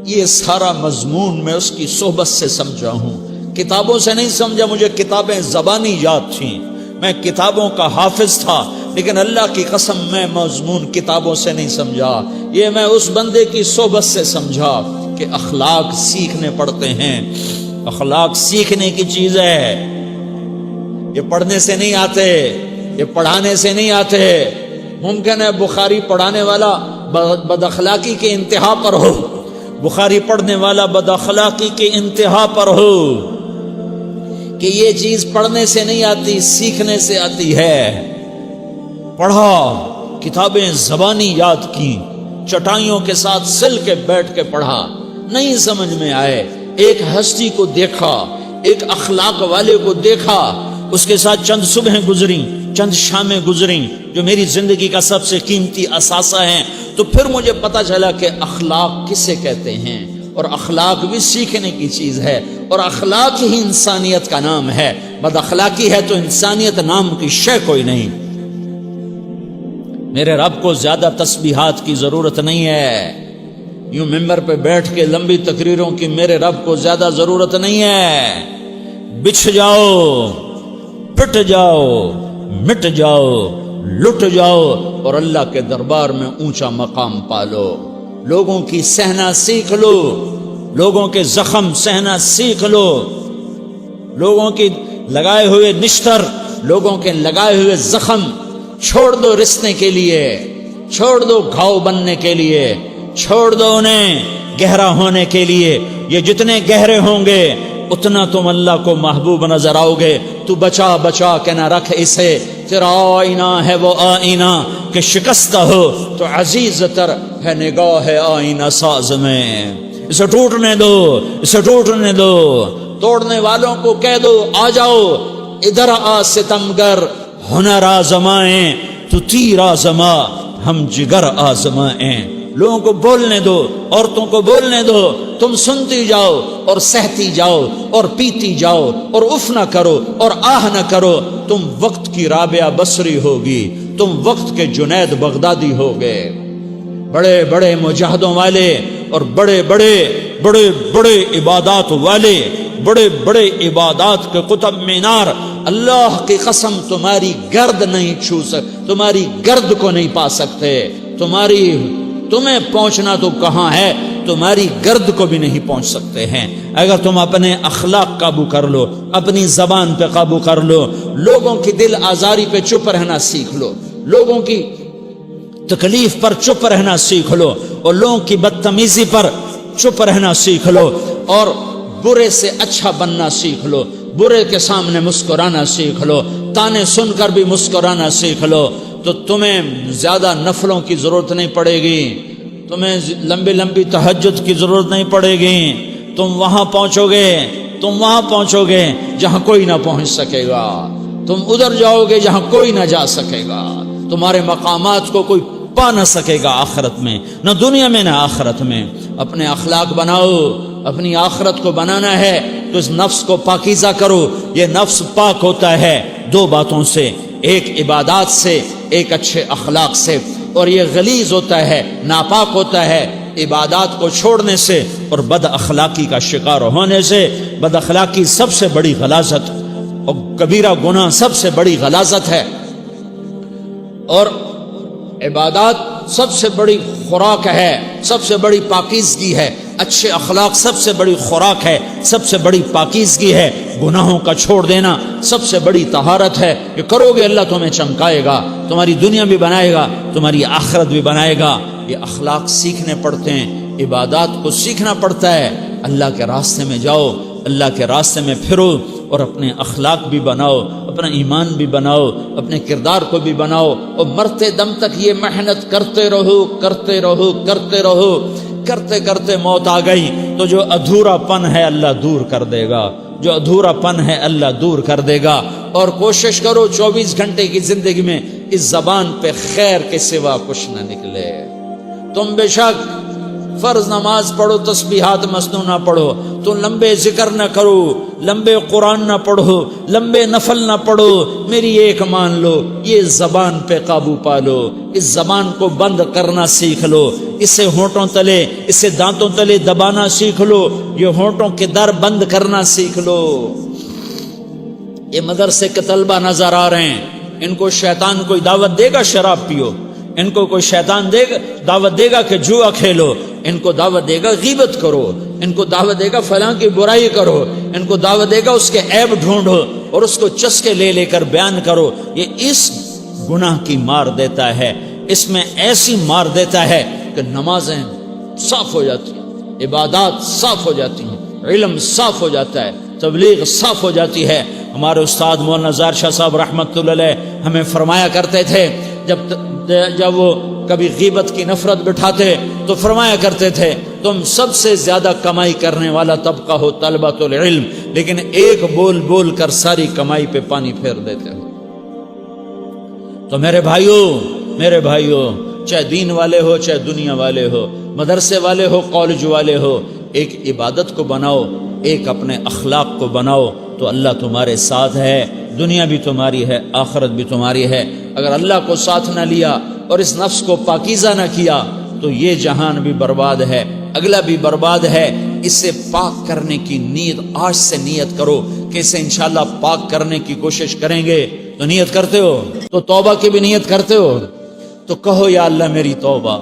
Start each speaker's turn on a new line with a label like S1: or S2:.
S1: یہ سارا مضمون میں اس کی صحبت سے سمجھا ہوں، کتابوں سے نہیں سمجھا۔ مجھے کتابیں زبانی یاد تھیں، میں کتابوں کا حافظ تھا، لیکن اللہ کی قسم میں مضمون کتابوں سے نہیں سمجھا، یہ میں اس بندے کی صحبت سے سمجھا کہ اخلاق سیکھنے پڑتے ہیں۔ اخلاق سیکھنے کی چیز ہے، یہ پڑھنے سے نہیں آتے، یہ پڑھانے سے نہیں آتے۔ ممکن ہے بخاری پڑھانے والا بد اخلاقی کے انتہا پر ہو، بخاری پڑھنے والا بد اخلاقی کے انتہا پر ہو، کہ یہ چیز پڑھنے سے نہیں آتی، سیکھنے سے آتی ہے۔ پڑھا، کتابیں زبانی یاد کی، چٹائیوں کے ساتھ سل کے بیٹھ کے پڑھا، نہیں سمجھ میں آئے، ایک ہستی کو دیکھا، ایک اخلاق والے کو دیکھا، اس کے ساتھ چند صبحیں گزری، چند شامیں گزریں جو میری زندگی کا سب سے قیمتی اثاثہ ہیں، تو پھر مجھے پتا چلا کہ اخلاق کسے کہتے ہیں، اور اخلاق بھی سیکھنے کی چیز ہے، اور اخلاق ہی انسانیت کا نام ہے۔ بد اخلاقی ہے تو انسانیت نام کی شے کوئی نہیں۔ میرے رب کو زیادہ تسبیحات کی ضرورت نہیں ہے، یوں ممبر پہ بیٹھ کے لمبی تقریروں کی میرے رب کو زیادہ ضرورت نہیں ہے۔ بچھ جاؤ، پٹ جاؤ، مٹ جاؤ، لٹ جاؤ، اور اللہ کے دربار میں اونچا مقام پالو۔ لوگوں کی سہنا سیکھ لو، لوگوں کے زخم سہنا سیکھ لو، لوگوں کی لگائے ہوئے نشتر، لوگوں کے لگائے ہوئے زخم چھوڑ دو رسنے کے لیے، چھوڑ دو گھاؤ بننے کے لیے، چھوڑ دو انہیں گہرا ہونے کے لیے۔ یہ جتنے گہرے ہوں گے اتنا تم اللہ کو محبوب نظر آؤ گے۔ تو بچا بچا کے نہ رکھ اسے، تیرا آئینہ ہے وہ آئینہ کہ شکستہ ہو تو عزیز تر ہے نگاہ آئینہ ساز میں۔ اسے ٹوٹنے دو، اسے ٹوٹنے دو۔ توڑنے والوں کو کہہ دو آ جاؤ ادھر آ ستمگر، ہنر آزمائیں تو تیر آزما، ہم جگر آزمائیں۔ لوگوں کو بولنے دو، عورتوں کو بولنے دو، تم سنتی جاؤ اور سہتی جاؤ اور پیتی جاؤ اور اف نہ کرو اور آہ نہ کرو۔ تم وقت کی رابعہ بصری ہوگی، تم وقت کے جنید بغدادی ہوگے۔ بڑے بڑے مجاہدوں والے اور بڑے بڑے بڑے بڑے عبادات والے، بڑے بڑے عبادات کے قطب مینار، اللہ کی قسم تمہاری گرد نہیں چھو سکتے، تمہاری گرد کو نہیں پا سکتے۔ تمہیں پہنچنا تو کہاں ہے، تمہاری گرد کو بھی نہیں پہنچ سکتے ہیں۔ اگر تم اپنے اخلاق قابو کر لو، اپنی زبان پہ قابو کر لو، لوگوں کی دل آزاری پہ چپ رہنا سیکھ لو، لوگوں کی تکلیف پر چپ رہنا سیکھ لو، اور لوگوں کی بدتمیزی پر چپ رہنا سیکھ لو، اور برے سے اچھا بننا سیکھ لو، برے کے سامنے مسکرانا سیکھ لو، تانے سن کر بھی مسکرانا سیکھ لو، تو تمہیں زیادہ نفلوں کی ضرورت نہیں پڑے گی، تمہیں لمبی لمبی تہجد کی ضرورت نہیں پڑے گی۔ تم وہاں پہنچو گے، تم وہاں پہنچو گے جہاں کوئی نہ پہنچ سکے گا، تم ادھر جاؤ گے جہاں کوئی نہ جا سکے گا، تمہارے مقامات کو کوئی پا نہ سکے گا آخرت میں، نہ دنیا میں نہ آخرت میں۔ اپنے اخلاق بناؤ، اپنی آخرت کو بنانا ہے تو اس نفس کو پاکیزہ کرو۔ یہ نفس پاک ہوتا ہے دو باتوں سے، ایک عبادات سے، ایک اچھے اخلاق سے، اور یہ غلیظ ہوتا ہے، ناپاک ہوتا ہے عبادات کو چھوڑنے سے اور بد اخلاقی کا شکار ہونے سے۔ بد اخلاقی سب سے بڑی غلاظت اور کبیرہ گناہ سب سے بڑی غلاظت ہے، اور عبادات سب سے بڑی خوراک ہے، سب سے بڑی پاکیزگی ہے۔ اچھے اخلاق سب سے بڑی خوراک ہے، سب سے بڑی پاکیزگی ہے۔ گناہوں کا چھوڑ دینا سب سے بڑی طہارت ہے۔ یہ کرو گے اللہ تمہیں چمکائے گا، تمہاری دنیا بھی بنائے گا، تمہاری آخرت بھی بنائے گا۔ یہ اخلاق سیکھنے پڑتے ہیں، عبادات کو سیکھنا پڑتا ہے۔ اللہ کے راستے میں جاؤ، اللہ کے راستے میں پھرو، اور اپنے اخلاق بھی بناؤ، اپنا ایمان بھی بناؤ، اپنے کردار کو بھی بناؤ، اور مرتے دم تک یہ محنت کرتے رہو، کرتے رہو، کرتے رہو۔ کرتے کرتے موت آ گئی تو جو ادھورا پن ہے اللہ دور کر دے گا، جو ادھورا پن ہے اللہ دور کر دے گا۔ اور کوشش کرو 24 گھنٹے کی زندگی میں اس زبان پہ خیر کے سوا کچھ نہ نکلے۔ تم بے شک فرض نماز پڑھو تسبیحات مسنونہ پڑھو، تو لمبے ذکر نہ کرو، لمبے قرآن نہ پڑھو، لمبے نفل نہ پڑھو، میری ایک مان لو، یہ زبان پہ قابو پا لو، اس زبان کو بند کرنا سیکھ لو، اسے ہونٹوں تلے، اسے دانتوں تلے دبانا سیکھ لو، یہ ہونٹوں کے در بند کرنا سیکھ لو۔ یہ مدرسے کے طلبہ نظر آ رہے ہیں، ان کو شیطان کوئی دعوت دے گا شراب پیو، ان کو کوئی شیطان دعوت دے گا کہ جوا کھیلو، ان کو دعوت دے گا غیبت کرو، ان کو دعوت دے گا فلاں کی برائی کرو، ان کو دعوت دے گا اس کے عیب ڈھونڈو اور اس کو چسکے لے لے کر بیان کرو۔ یہ اس گناہ کی مار دیتا ہے، اس میں ایسی مار دیتا ہے کہ نمازیں صاف ہو جاتی ہیں، عبادات صاف ہو جاتی ہیں، علم صاف ہو جاتا ہے، تبلیغ صاف ہو جاتی ہے۔ ہمارے استاد مولانا زار شاہ صاحب رحمۃ اللہ علیہ ہمیں فرمایا کرتے تھے، جب وہ کبھی غیبت کی نفرت بٹھاتے تو فرمایا کرتے تھے تم سب سے زیادہ کمائی کرنے والا طبقہ ہو طلبۃ العلم، لیکن ایک بول بول کر ساری کمائی پہ پانی پھیر دیتے ہو۔ تو میرے بھائیوں، چاہے دین والے ہو چاہے دنیا والے ہو، مدرسے والے ہو کالج والے ہو، ایک عبادت کو بناؤ، ایک اپنے اخلاق کو بناؤ، تو اللہ تمہارے ساتھ ہے، دنیا بھی تمہاری ہے، آخرت بھی تمہاری ہے۔ اگر اللہ کو ساتھ نہ لیا اور اس نفس کو پاکیزہ نہ کیا تو یہ جہان بھی برباد ہے، اگلا بھی برباد ہے۔ اسے پاک کرنے کی نیت آج سے نیت کرو کہ اسے انشاءاللہ پاک کرنے کی کوشش کریں گے۔ تو نیت کرتے ہو تو توبہ کی بھی نیت کرتے ہو، تو کہو یا اللہ میری توبہ،